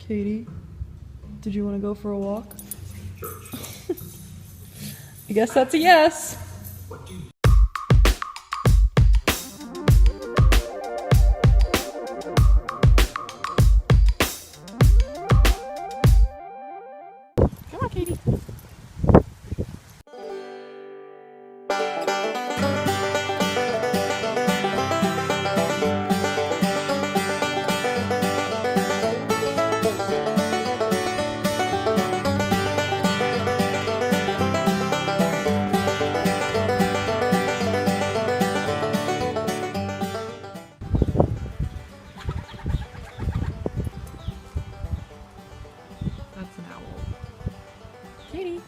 Katie, did you want to go for a walk? I guess that's a yes. Come on, Katie. That's an owl. Katie.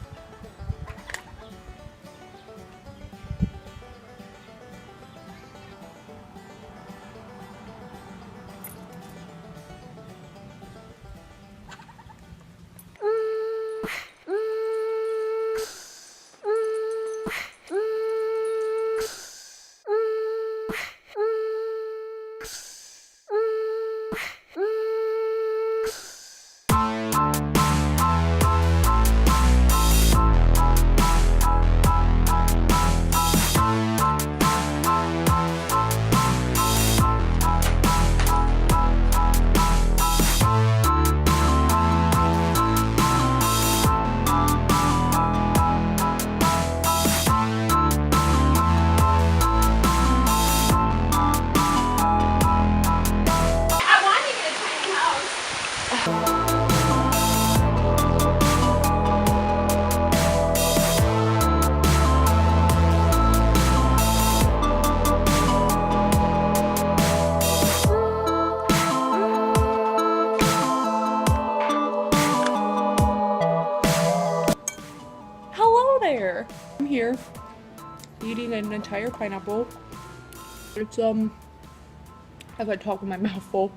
Hello there. I'm here eating an entire pineapple. It's as I talk with my mouth full,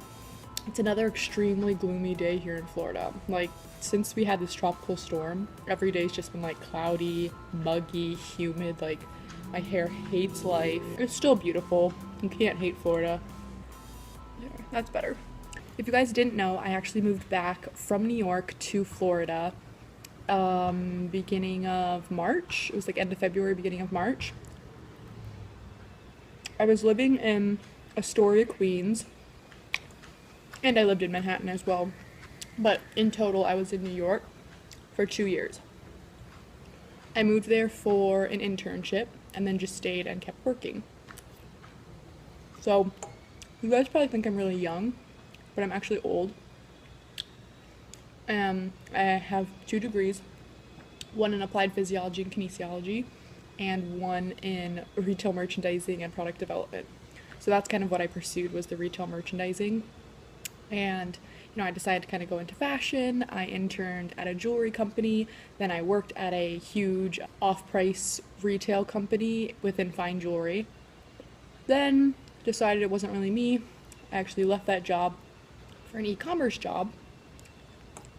it's another extremely gloomy day here in Florida. Like, since we had this tropical storm, every day's just been like cloudy, muggy, humid. Like, my hair hates life. It's still beautiful. You can't hate Florida. Yeah, that's better. If you guys didn't know, I actually moved back from New York to Florida beginning of March. It was like end of February, beginning of March. I was living in Astoria, Queens, and I lived in Manhattan as well. But in total, I was in New York for 2 years. I moved there for an internship and then just stayed and kept working. So, you guys probably think I'm really young, but I'm actually old. I have 2 degrees, one in applied physiology and kinesiology, and one in retail merchandising and product development. So that's kind of what I pursued, was the retail merchandising. And, you know, I decided to kind of go into fashion. I interned at a jewelry company, then I worked at a huge off-price retail company within fine jewelry. Then decided it wasn't really me. I actually left that job for an e-commerce job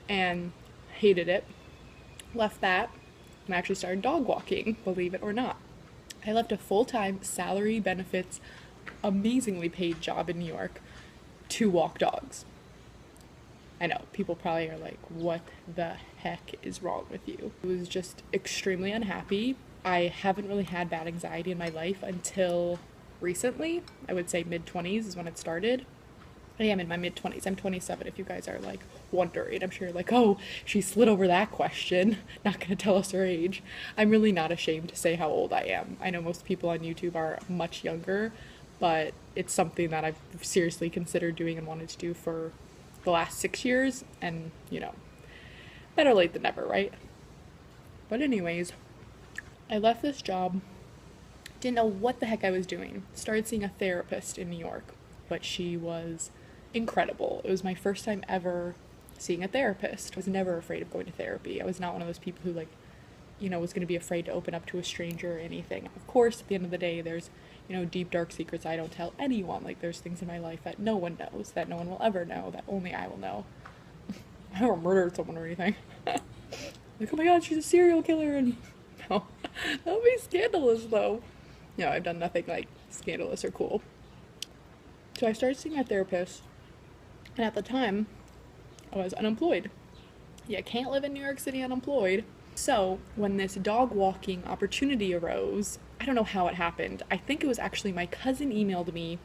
and hated it. Left that and I actually started dog walking, believe it or not. I left a full-time salary benefits, amazingly paid job in New York to walk dogs. I know, people probably are like, what the heck is wrong with you? I was just extremely unhappy. I haven't really had bad anxiety in my life until recently. I would say mid-20s is when it started. I am in my mid-20s. I'm 27 if you guys are like wondering. I'm sure you're like, oh, she slid over that question. Not gonna tell us her age. I'm really not ashamed to say how old I am. I know most people on YouTube are much younger, but it's something that I've seriously considered doing and wanted to do for the last 6 years, and you know, better late than never, right? But anyways, I left this job, didn't know what the heck I was doing. Started seeing a therapist in New York, but she was incredible. It was my first time ever seeing a therapist. I was never afraid of going to therapy. I was not one of those people who, like, you know, was going to be afraid to open up to a stranger or anything. Of course, at the end of the day, there's, you know, deep, dark secrets I don't tell anyone. Like, there's things in my life that no one knows, that no one will ever know, that only I will know. I never murdered someone or anything. Like, oh my god, she's a serial killer, and no. That would be scandalous, though. No, I've done nothing, like, scandalous or cool. So I started seeing my therapist, and at the time, I was unemployed. You can't live in New York City unemployed. So when this dog walking opportunity arose, I don't know how it happened. I think it was actually my cousin emailed me,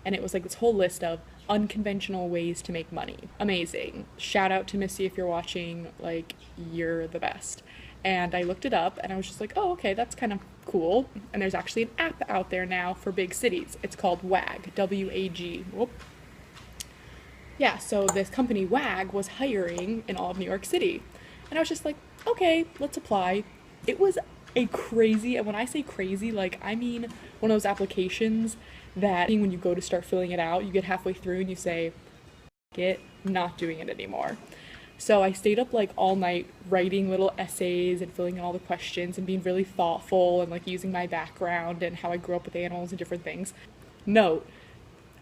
and it was like this whole list of unconventional ways to make money. Amazing. Shout out to Missy if you're watching, like, you're the best. And I looked it up and I was just like, oh, okay, that's kind of cool. And there's actually an app out there now for big cities. It's called WAG, W-A-G. Whoop. Yeah, so this company WAG was hiring in all of New York City. And I was just like, okay, let's apply. It was a crazy, and when I say crazy, like, I mean one of those applications that when you go to start filling it out, you get halfway through and you say, get not doing it anymore. So I stayed up like all night writing little essays and filling in all the questions and being really thoughtful and like using my background and how I grew up with animals and different things. Note,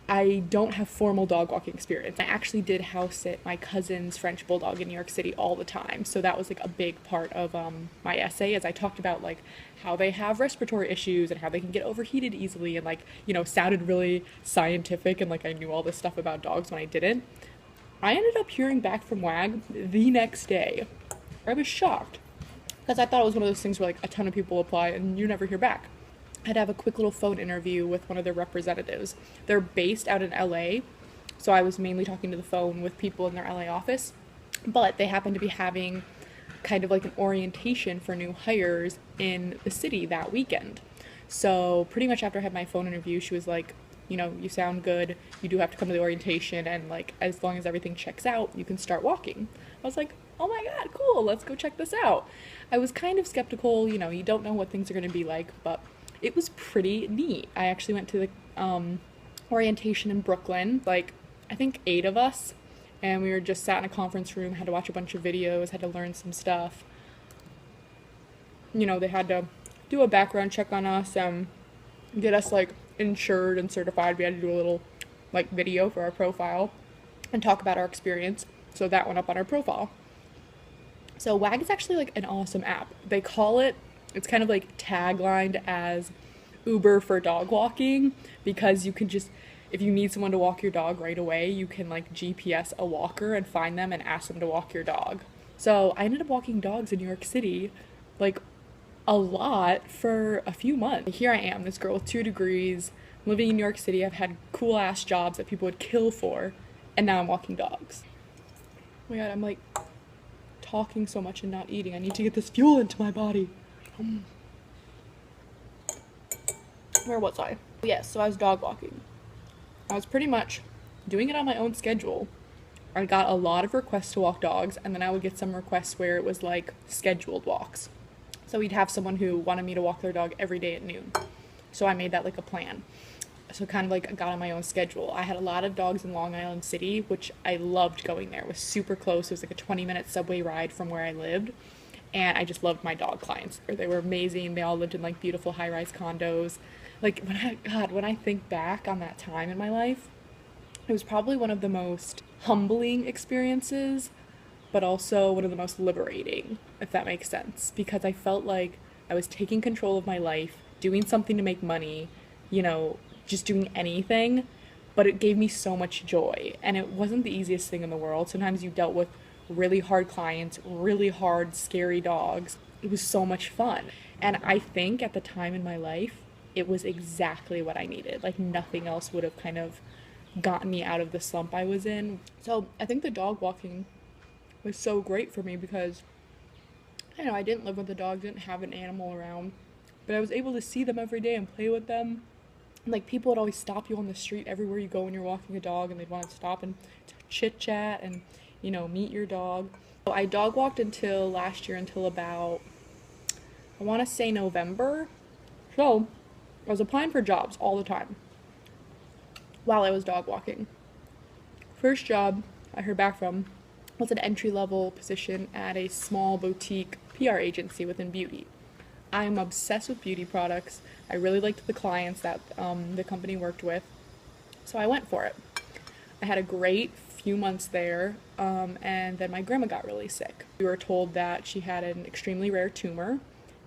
I don't have formal dog walking experience. I actually did house sit my cousin's French bulldog in New York City all the time. So that was like a big part of my essay, as I talked about like how they have respiratory issues and how they can get overheated easily, and like, you know, sounded really scientific and like I knew all this stuff about dogs when I didn't. I ended up hearing back from WAG the next day. I was shocked because I thought it was one of those things where like a ton of people apply and you never hear back. I had to have a quick little phone interview with one of their representatives. They're based out in LA, so I was mainly talking to the phone with people in their LA office, but they happened to be having kind of like an orientation for new hires in the city that weekend. So pretty much after I had my phone interview, she was like, you know, you sound good, you do have to come to the orientation, and like as long as everything checks out, you can start walking. I was like, oh my god, cool, let's go check this out. I was kind of skeptical, you know, you don't know what things are going to be like, but it was pretty neat. I actually went to the orientation in Brooklyn, like I think 8 of us, and we were just sat in a conference room, had to watch a bunch of videos, had to learn some stuff. You know, they had to do a background check on us and get us like insured and certified. We had to do a little like video for our profile and talk about our experience. So that went up on our profile. So WAG is actually like an awesome app. They call it, it's kind of like taglined as Uber for dog walking, because you can just, if you need someone to walk your dog right away, you can like GPS a walker and find them and ask them to walk your dog. So I ended up walking dogs in New York City like a lot for a few months. Here I am, this girl with 2 degrees, living in New York City. I've had cool ass jobs that people would kill for, and now I'm walking dogs. Oh my god, I'm like talking so much and not eating. I need to get this fuel into my body. Where was I? Yes, so I was dog walking. I was pretty much doing it on my own schedule. I got a lot of requests to walk dogs, and then I would get some requests where it was like scheduled walks. So we'd have someone who wanted me to walk their dog every day at noon. So I made that like a plan. So kind of like I got on my own schedule. I had a lot of dogs in Long Island City, which I loved going there. It was super close. It was like a 20-minute subway ride from where I lived. And I just loved my dog clients. They were amazing. They all lived in like beautiful high-rise condos. Like when I think back on that time in my life, it was probably one of the most humbling experiences, but also one of the most liberating, if that makes sense, because I felt like I was taking control of my life, doing something to make money, you know, just doing anything, but it gave me so much joy. And it wasn't the easiest thing in the world. Sometimes you dealt with really hard clients, really hard, scary dogs. It was so much fun. And I think at the time in my life, it was exactly what I needed. Like nothing else would have kind of gotten me out of the slump I was in. So I think the dog walking was so great for me because, I know, I didn't live with a dog, didn't have an animal around, but I was able to see them every day and play with them. And like people would always stop you on the street everywhere you go when you're walking a dog, and they'd want to stop and chit chat and, you know, meet your dog. So I dog walked until last year, until about, I want to say November. So I was applying for jobs all the time while I was dog walking. First job I heard back from was an entry-level position at a small boutique PR agency within beauty. I'm obsessed with beauty products. I really liked the clients that the company worked with, so I went for it. I had a great few months there, and then my grandma got really sick. We were told that she had an extremely rare tumor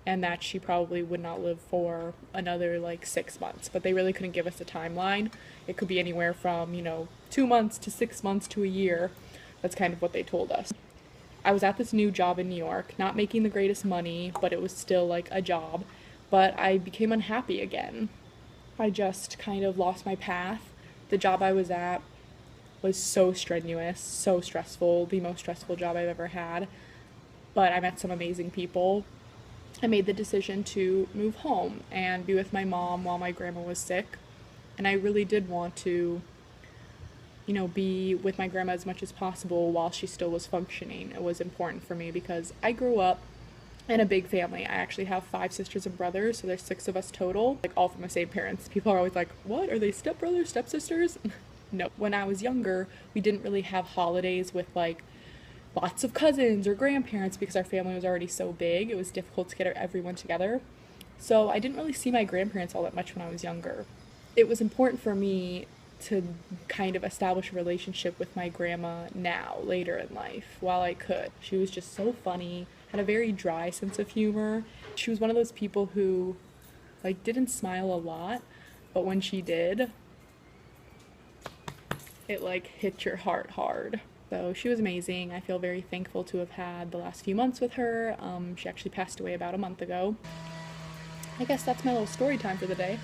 and that she probably would not live for another like 6 months, but they really couldn't give us a timeline. It could be anywhere from, you know, 2 months to 6 months to a year. That's kind of what they told us. I was at this new job in New York, not making the greatest money, but it was still like a job. But I became unhappy again. I just kind of lost my path. The job I was at was so strenuous, so stressful, the most stressful job I've ever had. But I met some amazing people. I made the decision to move home and be with my mom while my grandma was sick. And I really did want to, be with my grandma as much as possible while she still was functioning. It was important for me because I grew up in a big family. I actually have 5 sisters and brothers, so there's 6 of us total, like all from the same parents. People are always like, what? Are they stepbrothers, stepsisters? No. When I was younger, we didn't really have holidays with like lots of cousins or grandparents because our family was already so big. It was difficult to get everyone together. So I didn't really see my grandparents all that much when I was younger. It was important for me to kind of establish a relationship with my grandma now, later in life, while I could. She was just so funny, had a very dry sense of humor. She was one of those people who, like, didn't smile a lot, but when she did, it, like, hit your heart hard. So she was amazing. I feel very thankful to have had the last few months with her. She actually passed away about a month ago. I guess that's my little story time for the day.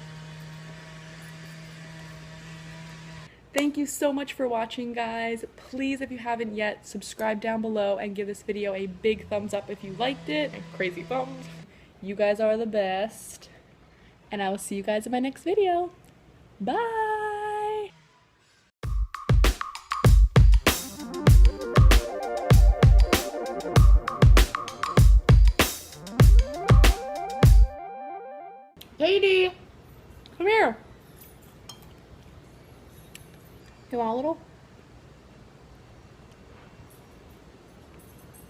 Thank you so much for watching, guys. Please, if you haven't yet, subscribe down below and give this video a big thumbs up if you liked it, and crazy thumbs. You guys are the best. And I will see you guys in my next video. Bye!